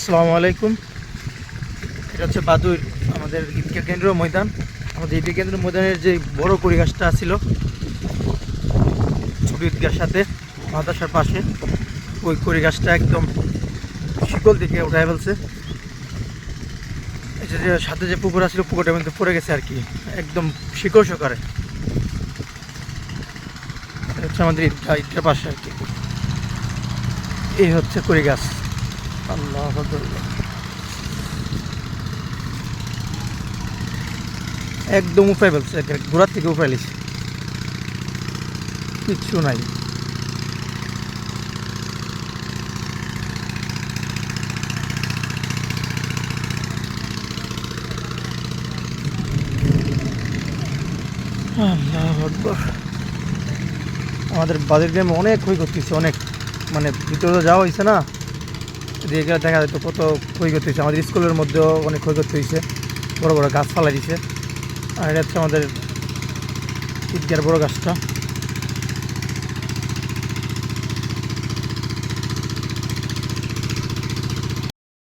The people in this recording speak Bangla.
আসসালামু আলাইকুম। এটা হচ্ছে বাদুর আমাদের ঈদগাহ কেন্দ্রীয় ময়দান। আমাদের ঈদগাহ কেন্দ্রীয় ময়দানের যে বড় কড়ি গাছটা ছিল ছোট ঈদগার সাথে মাদ্রাসার পাশে, ওই কড়ি গাছটা একদম শিকল দিকে উঠায় ফেলছে। এই যে সাথে যে পুকুর আছিল পুকুরটা কিন্তু পড়ে গেছে আর কি, একদম শিকড় সকারে। এটা হচ্ছে আমাদের ঈদগার পাশে আর কি। এই হচ্ছে কড়ি গাছ। আল্লাহ আকবার। একদম উপায় ফেলছে, গোড়ার থেকে উপায় লিছে, কিচ্ছু নাই। আল্লাহু আকবার। আমাদের বাদের গ্রামে অনেক ক্ষয়ক্ষতি হচ্ছে, অনেক, মানে ভিতরে তো যাওয়া হয়েছে না, এদিকে দেখা যেত কত ক্ষয়ক্ষতি হয়েছে। আমাদের স্কুলের মধ্যেও অনেক ক্ষয়ক্ষতি হয়েছে, বড় বড় গাছ ফালাই দিছে। আর এটা হচ্ছে আমাদের ঈদগার বড় গাছটা।